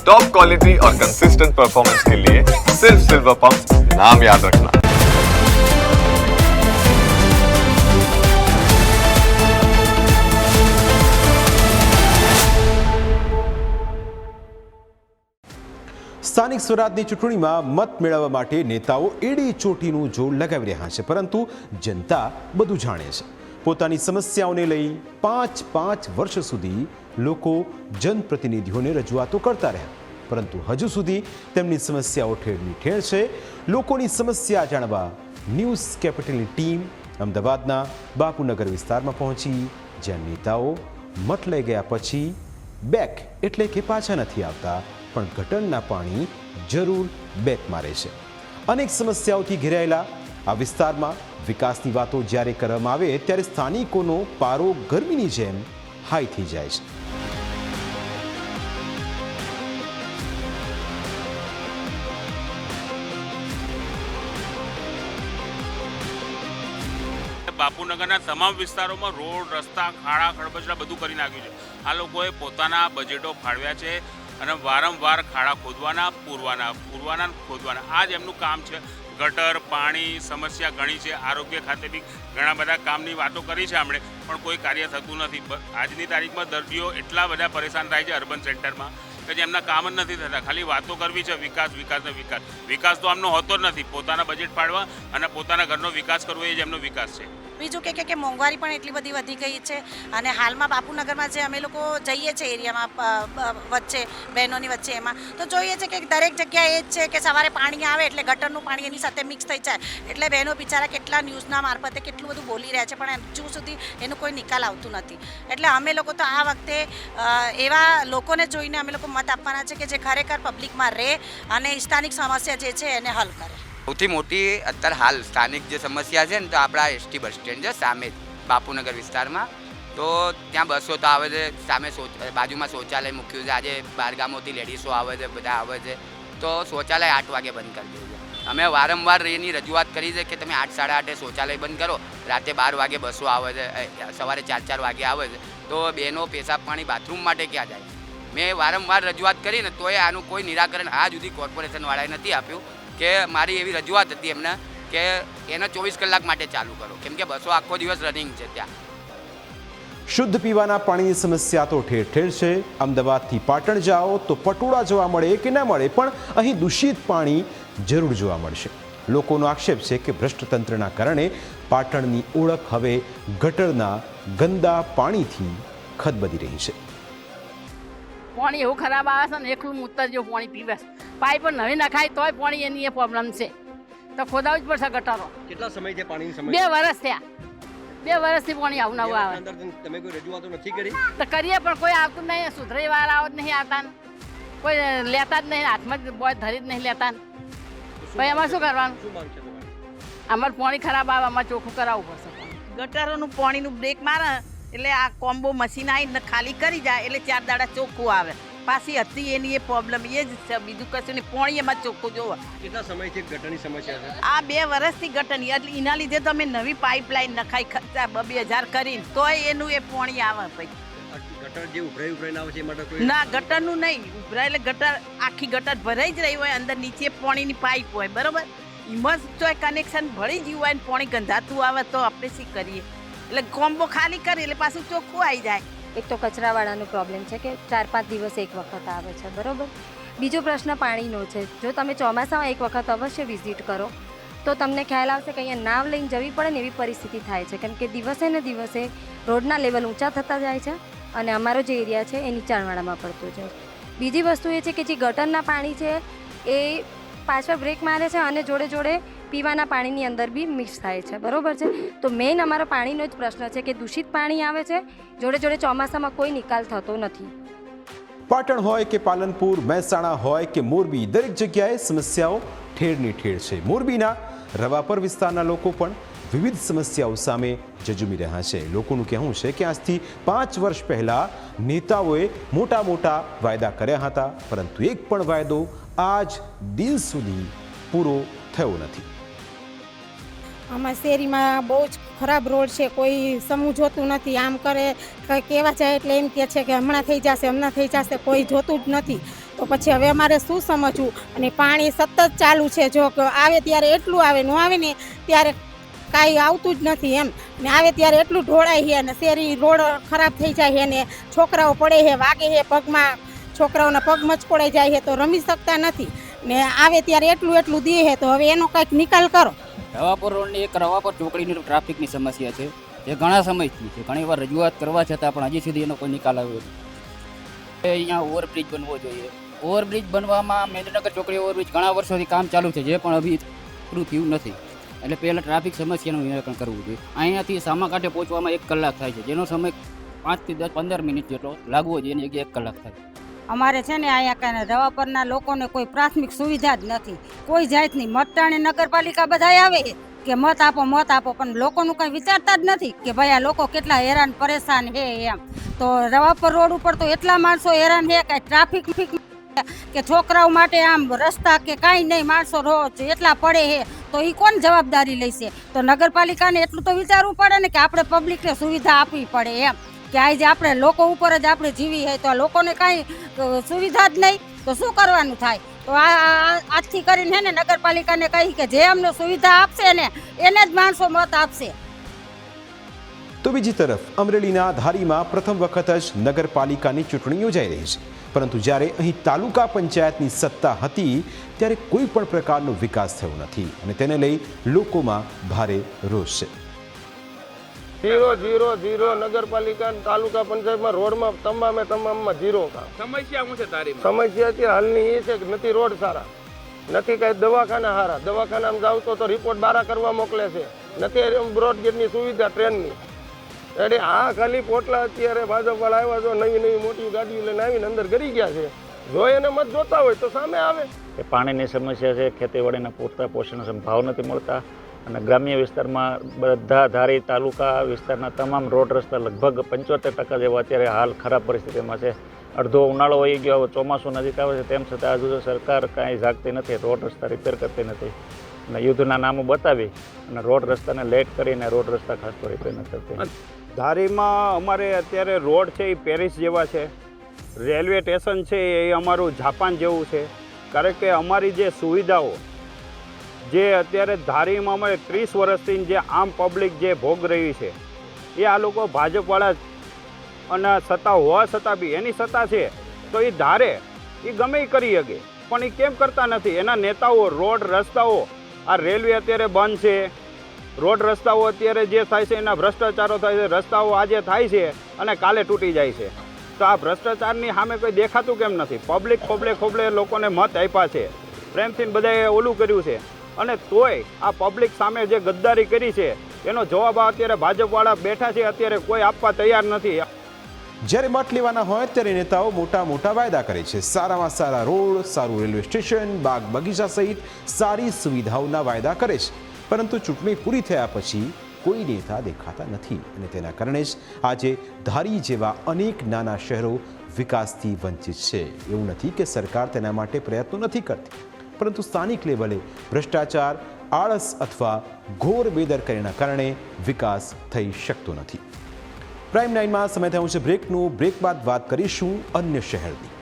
Top quality और consistent performance के लिए सिर्फ सिल्वर पंप नाम याद रखना। સ્થાનિક સ્વરાજની ચૂંટણીમાં મત મેળવવા માટે નેતાઓ એડી ચોટીનું જોર લગાવી રહ્યા છે, પરંતુ જનતા બધું જાણે છે। પોતાની સમસ્યાઓને લઈ 5 વર્ષ સુધી લોકો જનપ્રતિનિધિઓને રજૂઆતો કરતા રહ્યા, પરંતુ હજુ સુધી તેમની સમસ્યાઓ ઠેરની ઠેર છે। લોકોની સમસ્યા જાણવા ન્યૂઝ કેપિટલની ટીમ અમદાવાદના બાપુનગર વિસ્તારમાં પહોંચી, જ્યાં નેતાઓ મત લઈ ગયા પછી બેક એટલે કે પાછા નથી આવતા, પણ ગટરના પાણી જરૂર બેક મારે છે। અનેક સમસ્યાઓથી ઘેરાયેલા આ વિસ્તારમાં વિકાસની વાતો જ્યારે કરવામાં આવે ત્યારે સ્થાનિકોનો પારો ગરમીની જેમ હાઈ થઈ જાય છે। બાપુનગરના તમામ વિસ્તારોમાં રોડ, રસ્તા, ખાડા, ખડબચડા બધું કરી નાખ્યું છે। આ લોકોએ પોતાના બજેટો ફાળવ્યા છે અને વારંવાર ખાડા પૂરવાના ખોદવાના આ જ એમનું કામ છે। ગટર, પાણી સમસ્યા ઘણી છે। આરોગ્ય ખાતે બી ઘણા બધા કામની વાતો કરી છે આપણે, પણ કોઈ કાર્ય થતું નથી। આજની તારીખમાં દર્દીઓ એટલા બધા પરેશાન થાય છે અર્બન સેન્ટરમાં કે જેમના કામ જ નથી થતા। ખાલી વાતો કરવી છે વિકાસ તો આમનો હોતો જ નથી। પોતાના બજેટ પાડવા અને પોતાના ઘરનો વિકાસ કરવો એ જ એમનો વિકાસ છે। બીજું કે મોંઘવારી પણ એટલી બધી વધી ગઈ છે અને હાલમાં બાપુનગરમાં જે અમે લોકો જઈએ છીએ એરિયામાં વચ્ચે બહેનોની વચ્ચે, એમાં તો જોઈએ છે કે દરેક જગ્યાએ એ જ છે કે સવારે પાણી આવે એટલે ગટરનું પાણી એની સાથે મિક્સ થઈ જાય, એટલે બહેનો બિચારા કેટલા ન્યૂઝના મારફતે કેટલું બધું બોલી રહ્યા છે, પણ હજુ સુધી એનું કોઈ નિકાલ આવતું નથી। એટલે અમે લોકો તો આ વખતે એવા લોકોને જોઈને અમે લોકો મત આપવાના છે કે જે ખરેખર પબ્લિકમાં રહે અને સ્થાનિક સમસ્યા જે છે એને હલ કરે। સૌથી મોટી અત્યારે હાલ સ્થાનિક જે સમસ્યા છે ને, તો આપણા એસટી બસ સ્ટેન્ડ છે સામે બાપુનગર વિસ્તારમાં, તો ત્યાં બસો તો આવે છે, સામે બાજુમાં શૌચાલય મૂક્યું છે। આજે બહારગામોથી લેડીઝો આવે છે, બધા આવે છે, તો શૌચાલય 8 વાગે બંધ કરી દેવું છે। અમે વારંવાર એની રજૂઆત કરી છે કે તમે 8, 8:30 શૌચાલય બંધ કરો, રાતે 12 વાગે બસો આવે છે, સવારે 4 વાગે આવે છે, તો બહેનો પેશાબ પાણી બાથરૂમ માટે ક્યાં જાય? મેં વારંવાર રજૂઆત કરીને તોય આનું કોઈ નિરાકરણ આજ સુધી કોર્પોરેશનવાળાએ નથી આપ્યું। કે મારી એવી રજૂઆત હતી એમને કે એને 24 કલાક માટે ચાલુ કરો, કેમ કે બસો આખો દિવસ રનિંગ છે ત્યાં। શુદ્ધ પીવાના પાણીની સમસ્યા તો ઠેર ઠેર છે। અમદાવાદથી પાટણ જાઓ તો પટોળા જોવા મળે કે ના મળે, પણ અહીં દૂષિત પાણી જરૂર જોવા મળશે। લોકોનો આક્ષેપ છે કે ભ્રષ્ટ તંત્રના કારણે પાટણની ઓળખ હવે ગટરના ગંદા પાણીથી ખદબદી રહી છે। પાણી એવું ખરાબ આવે છે ને, એકલું મૂતર જેવું પાણી પીવે છે। પાઇપ નવી નખાય તોય પાણી એની એ પ્રોબ્લેમ છે, તો ખોદાવવું જ પડશે ગટરો। કેટલા સમયથી પાણીની સમસ્યા? 2 વર્ષ થયા, 2 વર્ષથી પાણી આવું નવું આવે। તમે કોઈ રજૂઆતો નથી કરી? તો કરીએ પણ કોઈ આવતું નહીં, સુધરાઈ વાળા જ નહીં આવતા, કોઈ લેતા જ નહીં, હાથમાં જ બોય ધરી જ નહીં લેતા। ભાઈ અમારે શું કરવાનું? શું માંગ છે તમારી? અમારે પાણી ખરાબ આવે, અમારે ચોખ્ખું કરાવવું પડશે। ગટરોનું પાણીનું બ્રેક મારે એટલે આ કોમ્બો મશીન આવીને ખાલી કરી જાય એટલે 4 દાડા ચોખ્ખું આવે। પાછી હતી એની એ પ્રોબ્લેમ એ જ છે, બીજું કશું નહીં। પાણી એમાં ચોખ્ખું જોવો। કેટલા સમયથી ગટરની સમસ્યા છે? આ 2 વર્ષથી ગટરની, એટલે એના લીધે તો અમે નવી પાઇપલાઇન નખાઈ ખર્ચા 2,000 કરીને તોય એનું એ પાણી આવે। પછી ગટર જે ઉભરાઈને આવે છે એ માટે કોઈ ના, ગટરનું નહીં ઉભરાય, એટલે ગટર આખી ગટર ભરાઈ જ રહી હોય, અંદર નીચે પાણીની પાઇપ હોય, બરોબર, એમાં તો કનેક્શન ભળી ગયું હોય ને પાણી ગંધાતું આવે તો આપણે શી કરીએ? એટલે કોમ્બો ખાલી કરીએ એટલે પાછું ચોખ્ખું આવી જાય। એક તો કચરાવાળાનો પ્રોબ્લેમ છે કે 4-5 દિવસ એક વખત આવે છે, બરાબર। બીજો પ્રશ્ન પાણીનો છે। જો તમે ચોમાસામાં એક વખત અવશ્ય વિઝિટ કરો તો તમને ખ્યાલ આવશે કે અહીંયા નાવ લઈને જવી પડે ને એવી પરિસ્થિતિ થાય છે, કેમ કે દિવસે ને દિવસે રોડના લેવલ ઊંચા થતા જાય છે અને અમારો જે એરિયા છે એ નીચાણવાળામાં પડતો છે। બીજી વસ્તુ એ છે કે જે ગટરના પાણી છે એ પાછળ બ્રેક મારે છે અને જોડે જોડે પીવાના પાણીની અંદર બી મિક્સ થાય છે, બરાબર છે। તો મેઇન અમારો પાણીનો જ પ્રશ્ન છે કે દૂષિત પાણી આવે છે, જોડે જોડે ચોમાસામાં કોઈ નિકાલ થતો નથી। પાટણ હોય કે પાલનપુર, મહેસાણા હોય કે મોરબી, દરેક જગ્યાએ સમસ્યાઓ ઠેરની ઠેર છે। મોરબીના રવાપર વિસ્તારના લોકો પણ વિવિધ સમસ્યાઓ સામે ઝઝૂમી રહ્યા છે। લોકોનું કહેવું છે કે આજથી 5 વર્ષ પહેલા નેતાઓએ મોટા મોટા વાયદા કર્યા હતા, પરંતુ એક પણ વાયદો આજ દિન સુધી પૂરો થયો નથી। અમારા શેરીમાં બહુ જ ખરાબ રોડ છે, કોઈ સમૂહ જોતું નથી। આમ કરે કંઈ કહેવા જાય એટલે એમ કહે છે કે હમણાં થઈ જશે, કોઈ જોતું જ નથી। તો પછી હવે અમારે શું સમજવું? અને પાણી સતત ચાલુ છે, જો આવે ત્યારે એટલું આવે, ન આવે ને ત્યારે કાંઈ આવતું જ નથી એમ. ને આવે ત્યારે એટલું ઢોળાય છે અને શેરી રોડ ખરાબ થઈ જાય છે ને છોકરાઓ પડે છે, વાગે છે પગમાં, છોકરાઓના પગ મચકોડાઈ જાય છે તો રમી શકતા નથી. ને આવે ત્યારે એટલું દે છે, તો હવે એનો કંઈક નિકાલ કરો. રવાપર રોડની એક રવાપર ચોકડીની ટ્રાફિકની સમસ્યા છે, જે ઘણા સમયથી છે. ઘણીવાર રજૂઆત કરવા છતાં પણ હજી સુધી એનો કોઈ નિકાલ આવ્યો નથી. અહીંયા ઓવરબ્રિજ બનવો જોઈએ. ઓવરબ્રિજ બનવામાં મેંદનગર ચોકડી ઓવરબ્રિજ ઘણા વર્ષોથી કામ ચાલુ છે, જે પણ હજી પૂરું થયું નથી. એટલે પહેલાં ટ્રાફિક સમસ્યાનું નિરાકરણ કરવું જોઈએ. અહીંયાથી સામાકાંઠે પહોંચવામાં 1 કલાક થાય છે, જેનો સમય 5 થી 15 મિનિટ જેટલો લાગવો જોઈએ, એની જગ્યાએ 1 કલાક થાય. અમારે છે ને અહીંયા કાંઈ રવાપરના લોકોને કોઈ પ્રાથમિક સુવિધા જ નથી, કોઈ જાતની. મતટાણે નગરપાલિકા બધા આવે કે મત આપો, પણ લોકોનું કંઈ વિચારતા જ નથી કે ભાઈ આ લોકો કેટલા હેરાન પરેશાન છે એમ. તો રવાપર રોડ ઉપર તો એટલા માણસો હેરાન છે કે ટ્રાફિક કે છોકરાઓ માટે આમ રસ્તા કે કાંઈ નહીં, માણસો રોજ એટલા પડે છે, તો એ કોણ જવાબદારી લેશે? તો નગરપાલિકાને એટલું તો વિચારવું પડે ને કે આપણે પબ્લિકને સુવિધા આપવી પડે એમ. કે આજે આપણે લોકો ઉપર જ આપણે જીવી છે, તો આ લોકોને કાંઈ સુવિધા જ નહીં, તો શું કરવાનું થાય? તો આજથી કરીને ને નગરપાલિકાને કહી કે જે અમને સુવિધા આપશે ને એને જ માણસો મત આપશે. તો બીજી તરફ અમરેલીના ધારીમાં પ્રથમ વખત જ નગરપાલિકાની ચૂંટણી યોજાઈ રહી છે, પરંતુ જ્યારે અહીં તાલુકા પંચાયતની સત્તા હતી ત્યારે કોઈ પણ પ્રકારનો વિકાસ થયો નથી અને તેને લઈ લોકોમાં ભારે રોષ છે. 0 નગરપાલિકા તાલુકા પંચાયતમાં રોડમાં તમામમાં 0 કામ. સમસ્યા શું છે તારી? સમસ્યા અત્યારે હાલની એ છે કે નથી રોડ સારા, નથી કઈ દવાખાના સારા. દવાખાનામાં જાવ તો રિપોર્ટ બારા કરવા મોકલે છે, નથી બ્રોડગેજની સુવિધા ટ્રેનની. એટલે આ ખાલી પોટલા અત્યારે ભાજપવાળા આવ્યા છો, નવી મોટી ગાડીઓ લઈને આવીને અંદર ગરી ગયા છે. જો એને મત જોતા હોય તો સામે આવે. પાણીની સમસ્યા છે, ખેતીવાડીના પૂરતા પોષણ ભાવ નથી મળતા અને ગ્રામ્ય વિસ્તારમાં બધા ધારી તાલુકા વિસ્તારના તમામ રોડ રસ્તા લગભગ 75% જેવા અત્યારે હાલ ખરાબ પરિસ્થિતિમાં છે. અડધો ઉનાળો વહી ગયો, હવે ચોમાસું નજીક આવે છે, તેમ છતાં હજુ સરકાર કાંઈ જાગતી નથી, રોડ રસ્તા રિપેર કરતી નથી અને યુદ્ધના નામો બતાવી અને રોડ રસ્તાને લેટ કરીને રોડ રસ્તા ખાસ તો રિપેર નથી કરતી. ધારીમાં અમારે અત્યારે રોડ છે એ પેરિસ જેવા છે, રેલવે સ્ટેશન છે એ અમારું જાપાન જેવું છે. કારણ કે અમારી જે સુવિધાઓ જે અત્યારે ધારીમાં અમારે 30 વર્ષથી જે આમ પબ્લિક જે ભોગ રહી છે એ આ લોકો ભાજપવાળા અને સત્તા હોવા છતાં બી એની સત્તા છે તો એ ધારે એ ગમે એ કરી શકે, પણ એ કેમ કરતા નથી? એના નેતાઓ રોડ રસ્તાઓ, આ રેલવે અત્યારે બંધ છે, રોડ રસ્તાઓ અત્યારે જે થાય છે એના ભ્રષ્ટાચારો થાય છે, રસ્તાઓ આજે થાય છે અને કાલે તૂટી જાય છે. તો આ ભ્રષ્ટાચારની સામે કોઈ દેખાતું કેમ નથી? પબ્લિક લોકોને મત આપ્યા છે, પ્રેમથી બધાએ ઓલું કર્યું છે અને તોય આ પબ્લિક સામે જે ગદ્દારી કરી છે એનો જવાબ અત્યારે ભાજપવાળા બેઠા છે, અત્યારે કોઈ આપવા તૈયાર નથી. જ્યારે મત લેવાના હોય ત્યારે નેતાઓ મોટા વાયદા કરે છે, સારામાં સારા રોડ, સારું રેલવે સ્ટેશન, બાગ બગીચા સહિત સારી સુવિધાઓના વાયદા કરે છે, પરંતુ ચૂંટણી પૂરી થયા પછી કોઈ નેતા દેખાતા નથી અને તેના કારણે જ આજે ધારી જેવા અનેક નાના શહેરો વિકાસથી વંચિત છે. એવું નથી કે સરકાર તેના માટે પ્રયત્નો નથી કરતી, પરંતુ સ્થાનિક લેવલે ભ્રષ્ટાચાર, આળસ અથવા ઘોર બેદરકારીના કારણે વિકાસ થઈ શકતો નથી. પ્રાઇમ 9માં સમય થયો છે બ્રેકનું. બ્રેક બાદ વાત કરીશું અન્ય શહેરની.